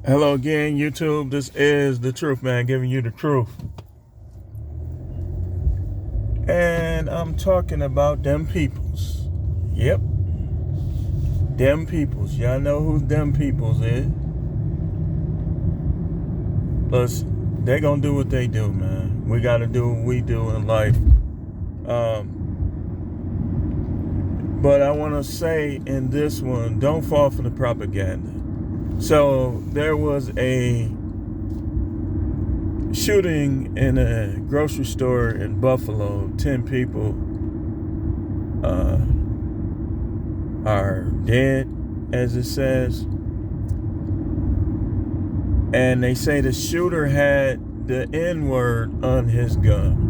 Hello again, YouTube. This is The Truth Man giving you the truth. And I'm talking about them peoples. Yep. Them peoples. Y'all know who them peoples is. They gonna do what they do, man. We gotta do what we do in life. But I want to say in this one, don't fall for the propaganda. So there was a shooting in a grocery store in Buffalo. 10 people are dead, as it says. And they say the shooter had the N-word on his gun.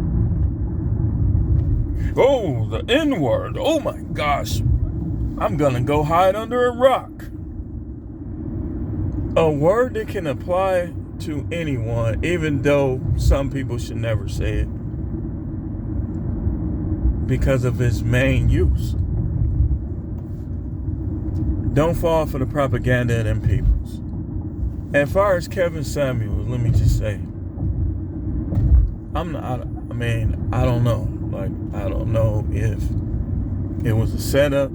Oh, the N-word. Oh my gosh. I'm gonna go hide under a rock. A word that can apply to anyone, even though some people should never say it because of its main use. Don't fall for the propaganda of them peoples. As far as Kevin Samuels, let me just say, I don't know. I don't know if it was a setup.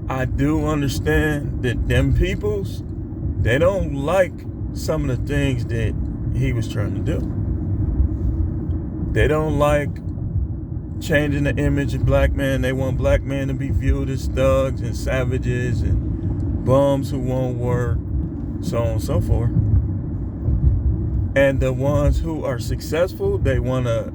I do understand that them peoples, they don't like some of the things that he was trying to do. They don't like changing the image of black men. They want black men to be viewed as thugs and savages and bums who won't work, so on and so forth. And the ones who are successful, they want to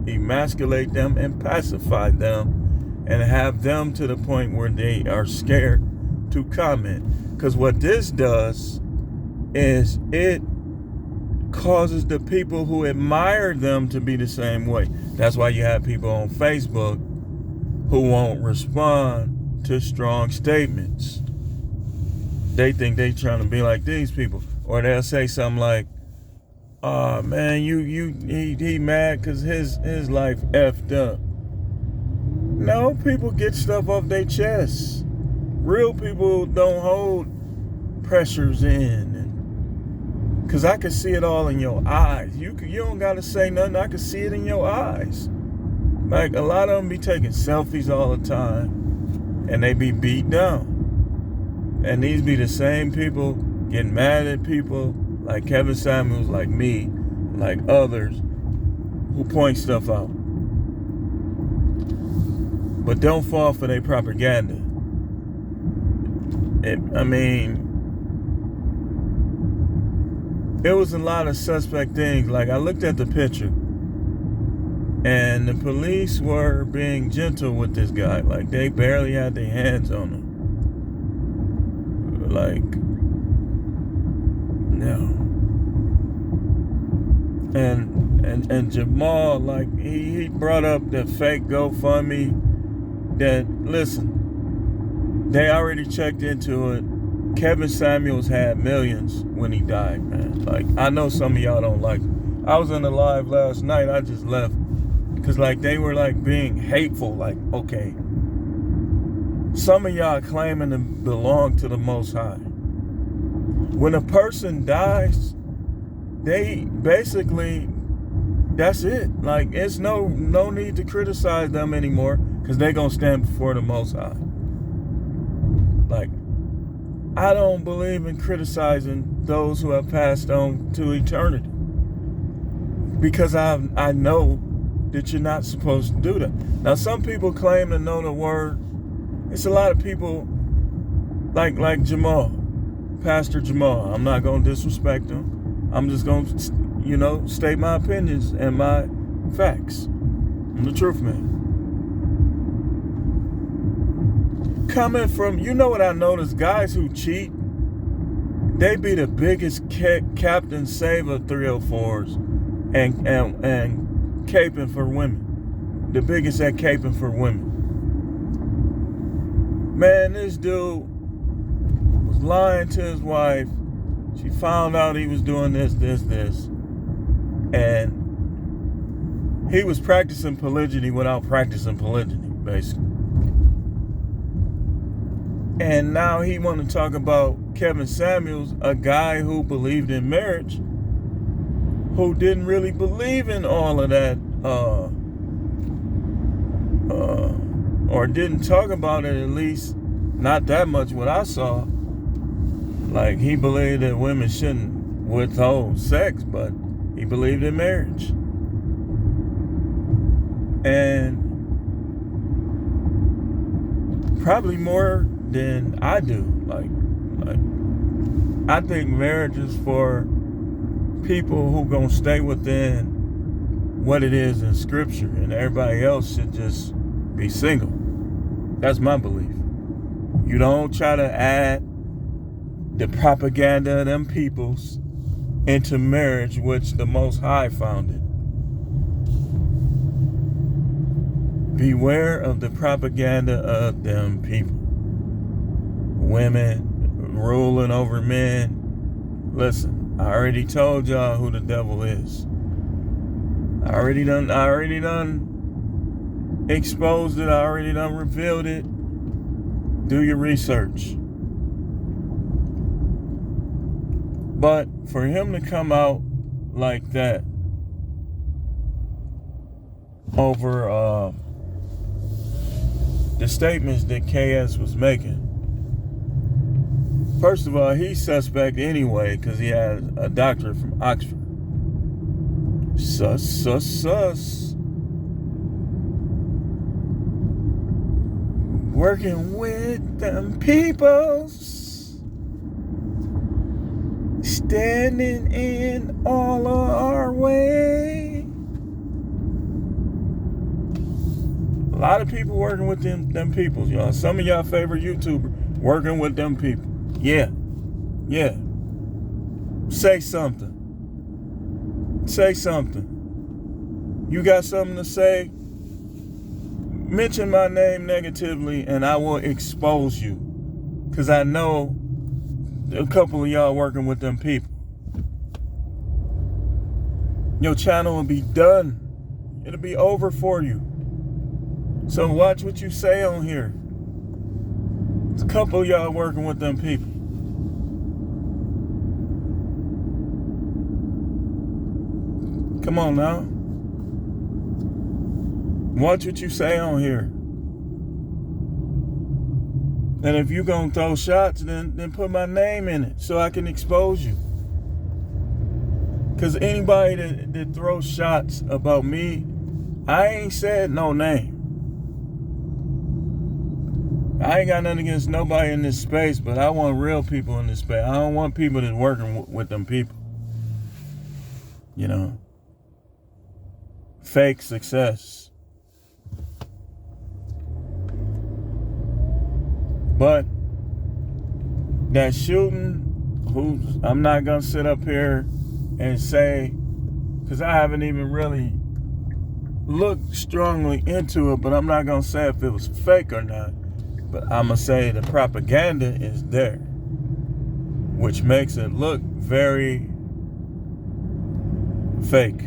emasculate them and pacify them and have them to the point where they are scared to comment. Because what this does is it causes the people who admire them to be the same way. That's why you have people on Facebook who won't respond to strong statements. They think they trying to be like these people. Or they'll say something like, "Oh man, he mad because his life effed up." No, people get stuff off their chests. Real people don't hold pressures in, because I can see it all in your eyes. You don't gotta say nothing. I can see it in your eyes. Like, a lot of them be taking selfies all the time, and they be beat down. And these be the same people getting mad at people like Kevin Samuels, like me, like others who point stuff out. But don't fall for their propaganda. It was a lot of suspect things. Like, I looked at the picture, and the police were being gentle with this guy. Like, they barely had their hands on him. Like, no. And Jamal, like, he brought up the fake GoFundMe. That, listen, they already checked into it. Kevin Samuels had millions when he died, man. Like, I know some of y'all don't like it. I was in the live last night. I just left because, like, they were, like, being hateful. Like, okay, some of y'all claiming to belong to the Most High. When a person dies, they basically, that's it. Like, it's no need to criticize them anymore, because they're going to stand before the Most High. Like, I don't believe in criticizing those who have passed on to eternity, because I know that you're not supposed to do that. Now, some people claim to know the word. It's a lot of people like Jamal, Pastor Jamal. I'm not going to disrespect him. I'm just going to, state my opinions and my facts. I'm the truth man. Coming from, what I noticed, guys who cheat, they be the biggest Captain Save of 304s and caping for women. The biggest at caping for women. Man, this dude was lying to his wife. She found out he was doing this. And he was practicing polygyny without practicing polygyny, basically. And now he want to talk about Kevin Samuels, a guy who believed in marriage, who didn't really believe in all of that, or didn't talk about it, at least not that much what I saw. Like, he believed that women shouldn't withhold sex, but he believed in marriage. And probably more than I do. Like I think marriage is for people who gonna stay within what it is in Scripture, and everybody else should just be single. That's my belief. You don't try to add the propaganda of them peoples into marriage, which the Most High founded. Beware of the propaganda of them people. Women ruling over men. Listen, I already told y'all who the devil is. I already done exposed it. I already done revealed it. Do your research. But for him to come out like that over the statements that KS was making, first of all, he's suspect anyway because he had a doctorate from Oxford. Sus. Working with them peoples, standing in all of our way. A lot of people working with them peoples, y'all. Some of y'all favorite YouTubers working with them people. Yeah. Say something. You got something to say? Mention my name negatively and I will expose you. Because I know a couple of y'all working with them people. Your channel will be done. It'll be over for you. So watch what you say on here. There's a couple of y'all working with them people. Come on now. Watch what you say on here. And if you gonna throw shots, then put my name in it so I can expose you. Because anybody that throws shots about me, I ain't said no name. I ain't got nothing against nobody in this space, but I want real people in this space. I don't want people that's working with them people. You know? Fake success. But that shooting, I'm not going to sit up here and say, because I haven't even really looked strongly into it, but I'm not going to say if it was fake or not. But I'm going to say the propaganda is there, which makes it look very fake.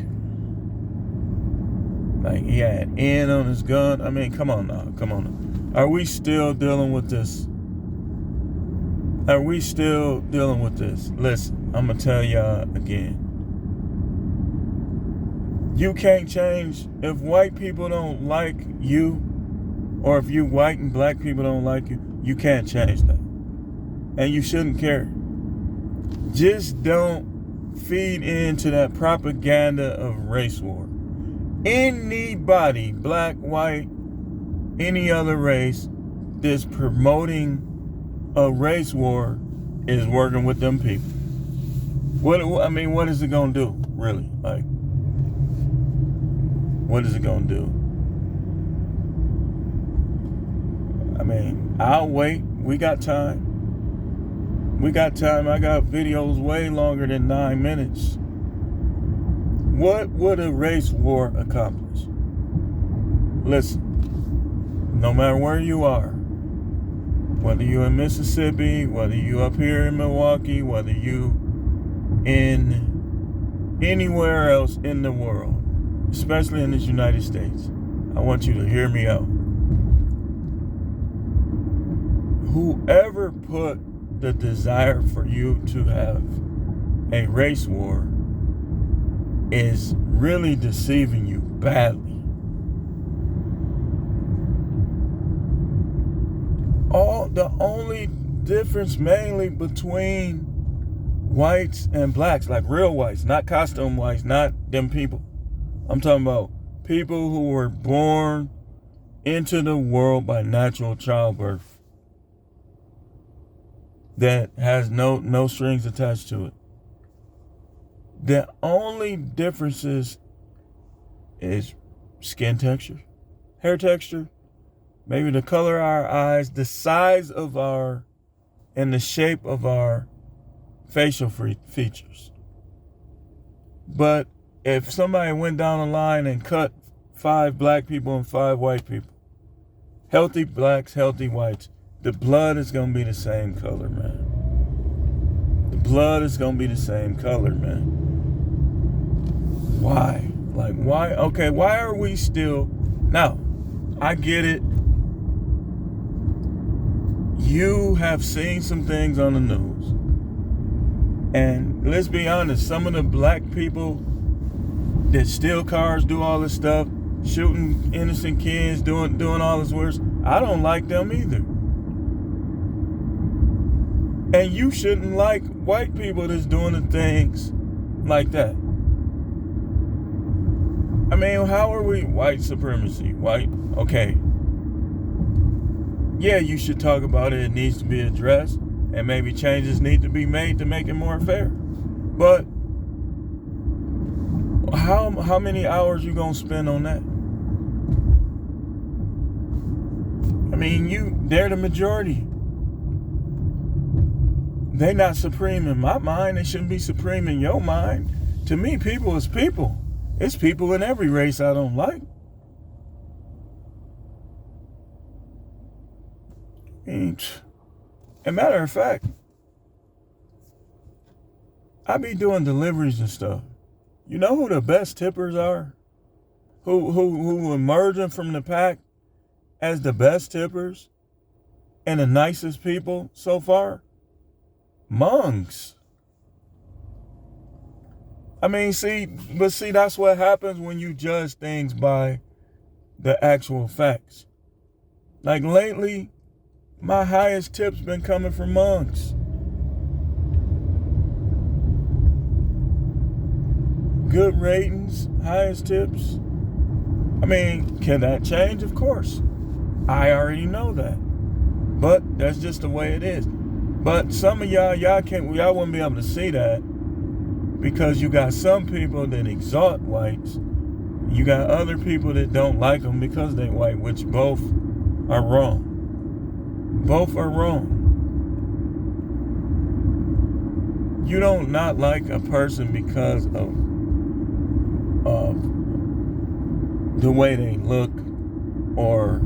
Like he had N on his gun. I mean, come on now. Are we still dealing with this? Listen, I'm going to tell y'all again. You can't change. If white people don't like you, or if you white and black people don't like you, you can't change that. And you shouldn't care. Just don't feed into that propaganda of race war. Anybody, black, white, any other race, that's promoting a race war is working with them people. What is it gonna do, really? Like, what is it gonna do? I mean, I'll wait. We got time. I got videos way longer than 9 minutes. What would a race war accomplish? Listen, no matter where you are, whether you're in Mississippi, whether you up here in Milwaukee, whether you in anywhere else in the world, especially in the United States, I want you to hear me out. whoever put the desire for you to have a race war is really deceiving you badly. The only difference mainly between whites and blacks, like real whites, not costume whites, not them people. I'm talking about people who were born into the world by natural childbirth that has no strings attached to it. The only differences is skin texture, hair texture, maybe the color of our eyes, the size of and the shape of our facial features. But if somebody went down the line and cut 5 black people and 5 white people, healthy blacks, healthy whites, the blood is going to be the same color, man. The blood is going to be the same color, man. Why? Like, why? Okay, why are we still... Now, I get it. You have seen some things on the news. And let's be honest, some of the black people that steal cars, do all this stuff, shooting innocent kids, doing all this worse, I don't like them either. And you shouldn't like white people that's doing the things like that. I mean, how are we white supremacy? White, okay. Yeah, you should talk about it. It needs to be addressed. And maybe changes need to be made to make it more fair. But how many hours you gonna spend on that? I mean, they're the majority. They're not supreme in my mind. They shouldn't be supreme in your mind. To me, people is people. It's people in every race I don't like. And matter of fact, I be doing deliveries and stuff. You know who the best tippers are? Who emerging from the pack as the best tippers and the nicest people so far? Hmongs. I mean, see, that's what happens when you judge things by the actual facts. Like lately, my highest tips been coming from Hmongs. Good ratings, highest tips. I mean, can that change? Of course. I already know that. But that's just the way it is. But some of y'all wouldn't be able to see that because you got some people that exalt whites. You got other people that don't like them because they white, which both are wrong. Both are wrong. You don't not like a person because of the way they look or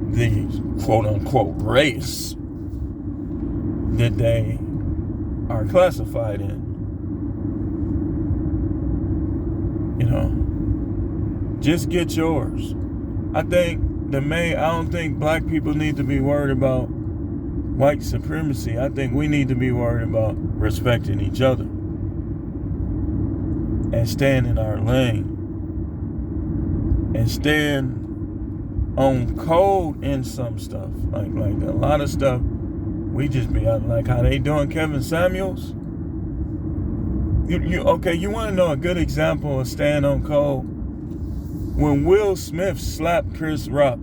the quote-unquote race that they are classified in. You know, just get yours. I don't think black people need to be worried about white supremacy. I think we need to be worried about respecting each other and staying in our lane and staying on code in some stuff. Like a lot of stuff, we just be out, like how they doing Kevin Samuels. You want to know a good example of staying on code? When Will Smith slapped Chris Rock,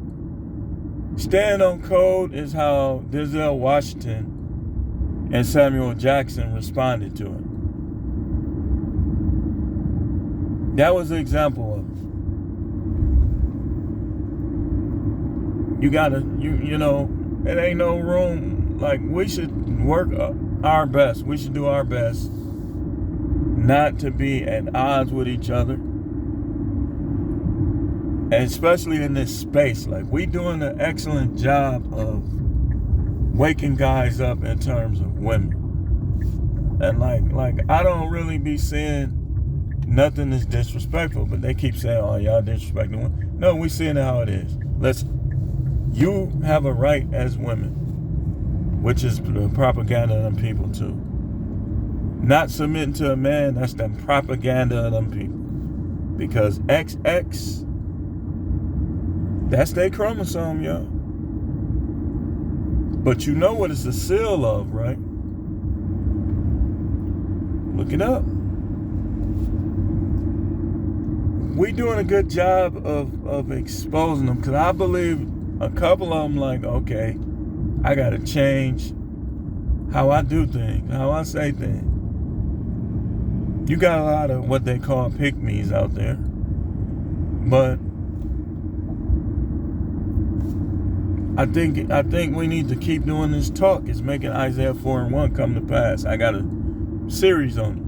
staying on code is how Denzel Washington and Samuel Jackson responded to it. That was an example of it. You gotta, it ain't no room. Like, we should work our best. We should do our best not to be at odds with each other. And especially in this space. Like, we doing an excellent job of waking guys up in terms of women. And like I don't really be seeing nothing is disrespectful, but they keep saying, oh, y'all disrespecting women. No, we seeing it how it is. You have a right as women which is the propaganda of them people too. Not submitting to a man, that's the propaganda of them people. Because XX, that's their chromosome, y'all. But you know what it's a seal of, right? Look it up. We doing a good job of exposing them, because I believe a couple of them like, okay, I got to change how I do things, how I say things. You got a lot of what they call pick-me's out there. But I think we need to keep doing this talk. It's making Isaiah 4:1 come to pass. I got a series on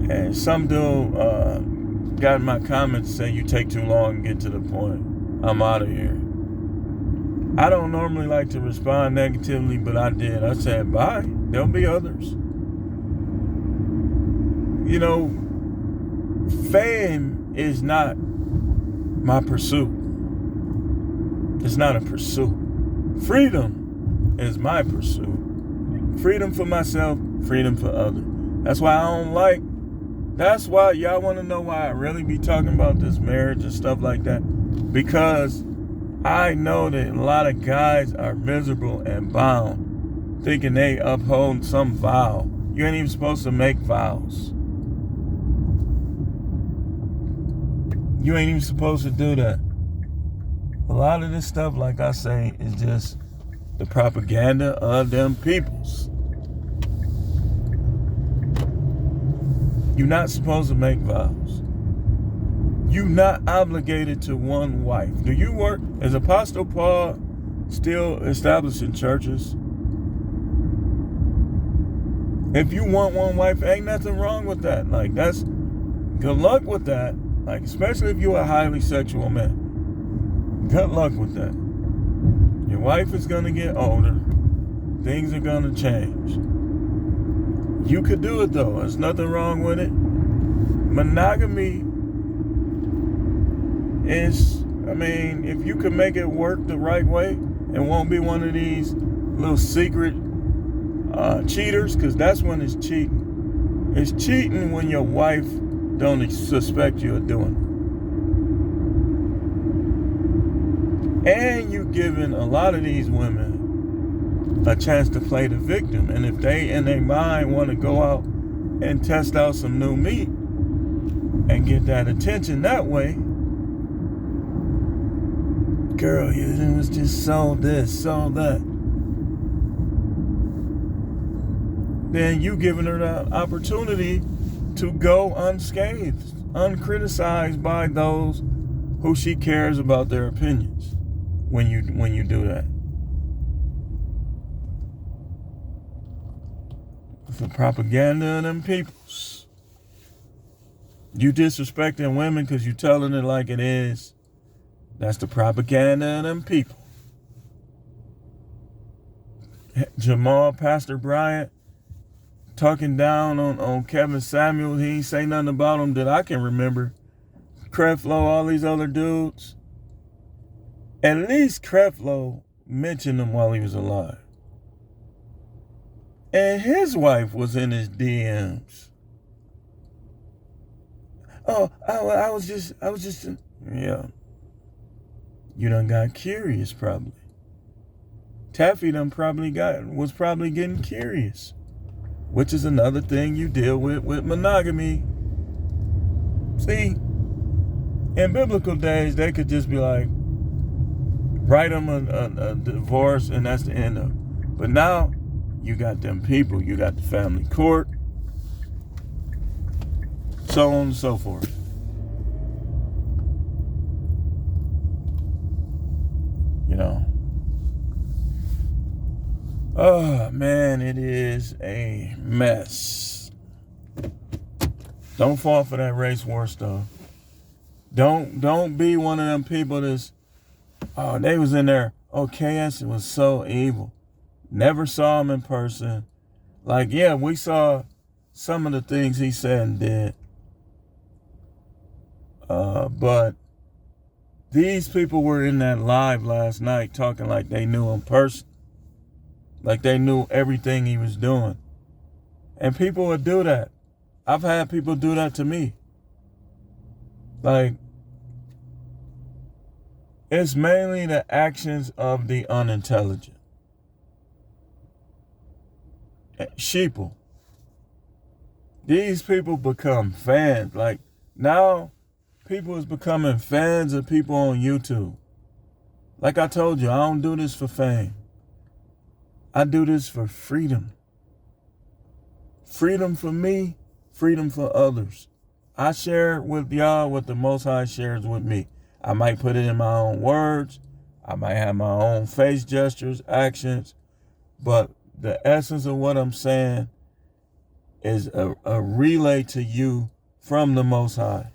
it. And some dude got in my comments saying you take too long and get to the point. I'm out of here. I don't normally like to respond negatively, but I did. I said, bye. There'll be others. You know, fame is not my pursuit. It's not a pursuit. Freedom is my pursuit. Freedom for myself, freedom for others. That's why that's why y'all want to know why I really be talking about this marriage and stuff like that. Because I know that a lot of guys are miserable and bound, thinking they uphold some vow. You ain't even supposed to make vows. You ain't even supposed to do that. A lot of this stuff, like I say, is just the propaganda of them peoples. You're not supposed to make vows. You're not obligated to one wife. Do you work? Is Apostle Paul still establishing churches? If you want one wife, ain't nothing wrong with that. Like, that's good luck with that. Like, especially if you're a highly sexual man. Good luck with that. Your wife is gonna get older. Things are gonna change. You could do it though. There's nothing wrong with it. Monogamy is, if you can make it work the right way and won't be one of these little secret cheaters, because that's when it's cheating. It's cheating when your wife don't suspect you're doing it. And you giving a lot of these women a chance to play the victim. And if they in their mind want to go out and test out some new meat and get that attention that way, girl, it was just sold this, sold that. Then you giving her the opportunity to go unscathed, uncriticized by those who she cares about their opinions when you do that. It's the propaganda of them peoples. You disrespecting women because you telling it like it is. That's the propaganda of them people. Jamal, Pastor Bryant, talking down on Kevin Samuel. He ain't say nothing about him that I can remember. Creflo, all these other dudes. At least Creflo mentioned him while he was alive. And his wife was in his DMs. Oh, I was just, yeah. You done got curious probably. Taffy was probably getting curious. Which is another thing you deal with monogamy. See, in biblical days, they could just be like, write them a divorce and that's the end of it. But now, you got them people, you got the family court, so on and so forth. You know. Oh man, it is a mess. Don't fall for that race war stuff. Don't be one of them people that's, oh, they was in there. Oh, KS was so evil. Never saw him in person. Like, yeah, we saw some of the things he said and did. But These people were in that live last night talking like they knew him personally, like they knew everything he was doing. And people would do that. I've had people do that to me. Like, it's mainly the actions of the unintelligent. Sheeple. These people become fans. Like, now, people is becoming fans of people on YouTube. Like I told you, I don't do this for fame. I do this for freedom. Freedom for me, freedom for others. I share with y'all what the Most High shares with me. I might put it in my own words. I might have my own face gestures, actions. But the essence of what I'm saying is a relay to you from the Most High.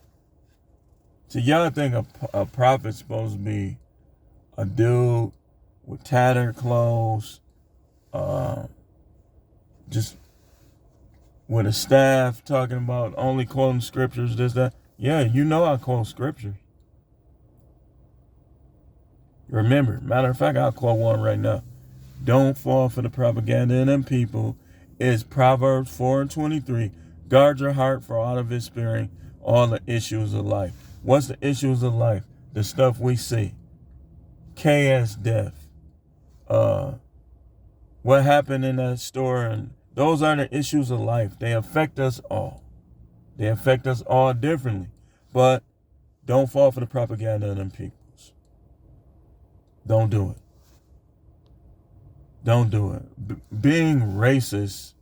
So y'all think a prophet's supposed to be a dude with tattered clothes, just with a staff talking about only quoting scriptures, this, that. Yeah, you know I quote scriptures. Remember, matter of fact, I'll quote one right now. Don't fall for the propaganda in them people. It's Proverbs 4:23. Guard your heart, for out of it spring all the issues of life. What's the issues of life? The stuff we see. KS death. What happened in that store, and those are the issues of life. They affect us all. They affect us all differently. But don't fall for the propaganda of them peoples. Don't do it. Don't do it. Being racist,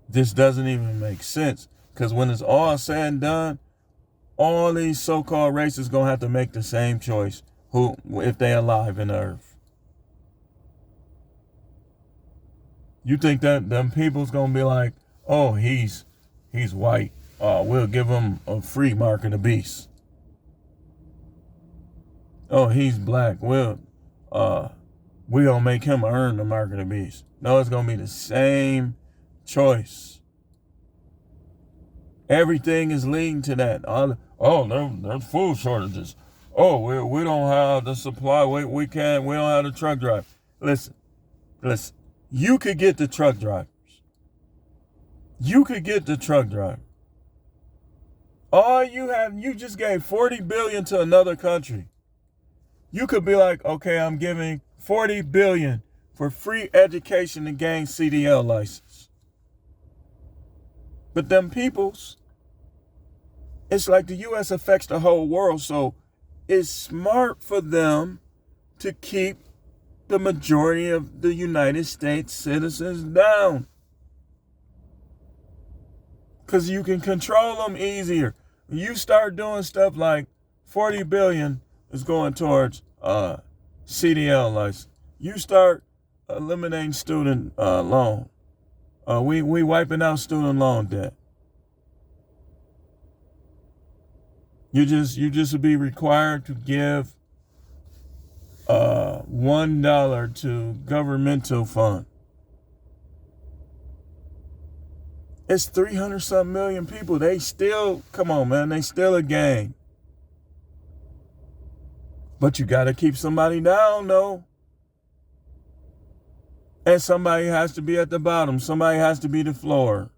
this doesn't even make sense. Because when it's all said and done, all these so-called racists going to have to make the same choice if they alive in the earth. You think that them people's going to be like, oh, he's white. We'll give him a free mark of the beast. Oh, he's black. We gonna make him earn the mark of the beast. No, it's gonna be the same choice. Everything is leading to that. There's food shortages. Oh, we don't have the supply. We don't have the truck driver. Listen. You could get the truck drivers. You just gave $40 billion to another country. You could be like, okay, I'm giving $40 billion for free education to gain CDL license. But them peoples, it's like the U.S. affects the whole world, so it's smart for them to keep the majority of the United States citizens down. Because you can control them easier. When you start doing stuff like $40 billion is going towards CDL license. You start eliminating student loan. We wiping out student loan debt. You just would be required to give $1 to governmental fund. It's 300-something million people. They still, come on, man, they still a gang. But you got to keep somebody down, though. And somebody has to be at the bottom. Somebody has to be the floor.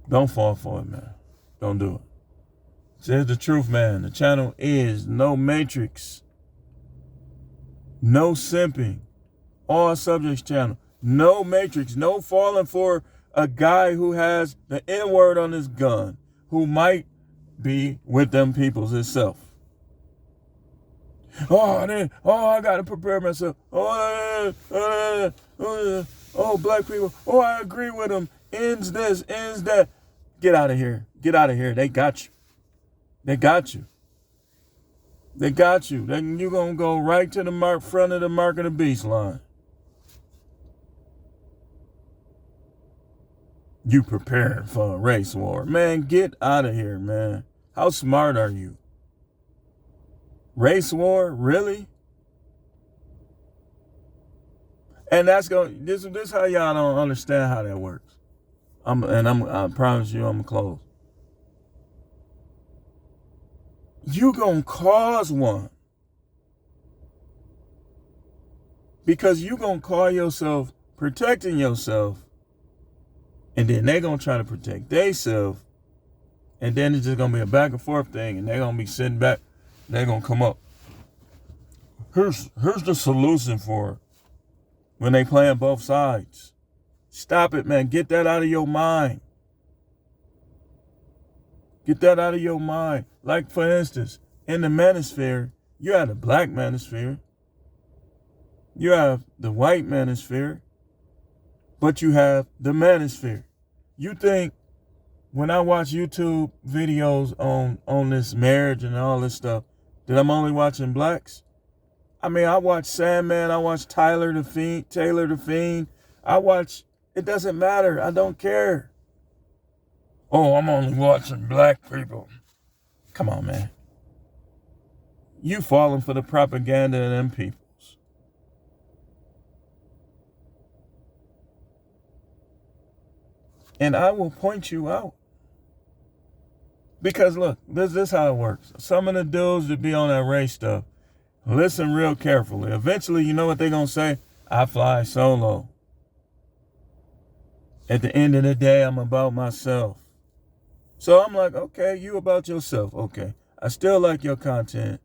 Don't fall for it, man. Don't do it. Says the truth, man. The channel is no matrix. No simping. All subjects channel. No matrix. No falling for a guy who has the N-word on his gun. Who might be with them peoples itself. I gotta prepare myself. Black people. I agree with them. Ends this, ends that. Get out of here. Get out of here. They got you. Then you gonna go right to the front of the mark of the beast line. You preparing for a race war. Man, get out of here, man. How smart are you? Race war? Really? And this how y'all don't understand how that works. I promise you I'm close. you gonna cause one. Because you gonna call yourself protecting yourself, and then they gonna try to protect themselves, and then it's just gonna be a back and forth thing, and they gonna be sitting back, they gonna come up. Here's the solution for it. When they playing both sides. Stop it, man. Get that out of your mind. Get that out of your mind. Like, for instance, in the manosphere, you have the black manosphere. You have the white manosphere. But you have the manosphere. You think when I watch YouTube videos on this marriage and all this stuff, that I'm only watching blacks? I mean, I watch Sandman. I watch Taylor the Fiend. I watch, it doesn't matter. I don't care. Oh, I'm only watching black people. Come on, man. You falling for the propaganda of them peoples. And I will point you out. Because look, this is how it works. Some of the dudes that be on that race stuff, listen real carefully. Eventually, you know what they're going to say? I fly solo. At the end of the day, I'm about myself. So I'm like, okay, you about yourself. Okay. I still like your content.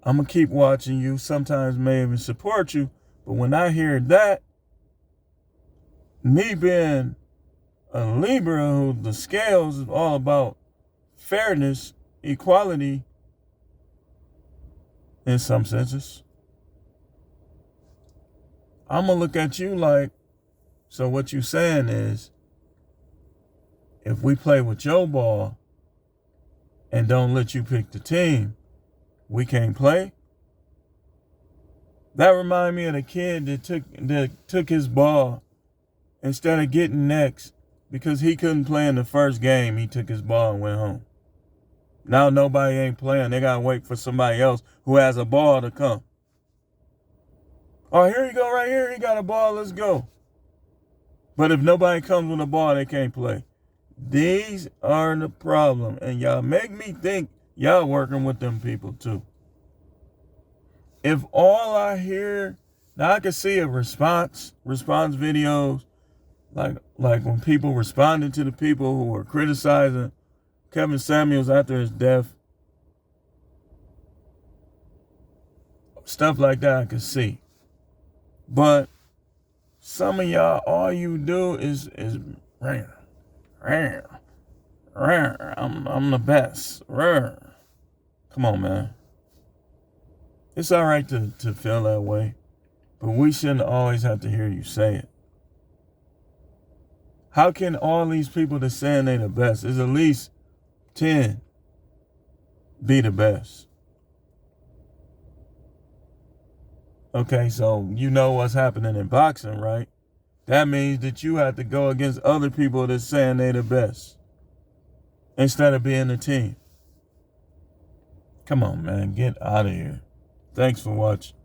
I'm going to keep watching you. Sometimes may even support you. But when I hear that, me being a Libra, who the scales is all about fairness, equality, in some senses, I'm going to look at you like, so what you saying is, if we play with your ball and don't let you pick the team, we can't play? That remind me of the kid that took his ball instead of getting next because he couldn't play in the first game. He took his ball and went home. Now nobody ain't playing. They got to wait for somebody else who has a ball to come. Oh, here you go right here. He got a ball. Let's go. But if nobody comes with a ball, they can't play. These are the problem. And y'all make me think y'all working with them people too. If all I hear, now I can see a response videos, like when people responding to the people who were criticizing Kevin Samuels after his death. Stuff like that I can see. But some of y'all, all you do is I'm the best. Come on, man. It's all right to feel that way, but we shouldn't always have to hear you say it. How can all these people that saying they the best, is at least 10 be the best? Okay, so you know what's happening in boxing, right? That means that you have to go against other people that's saying they the best instead of being a team. Come on, man, get out of here. Thanks for watching.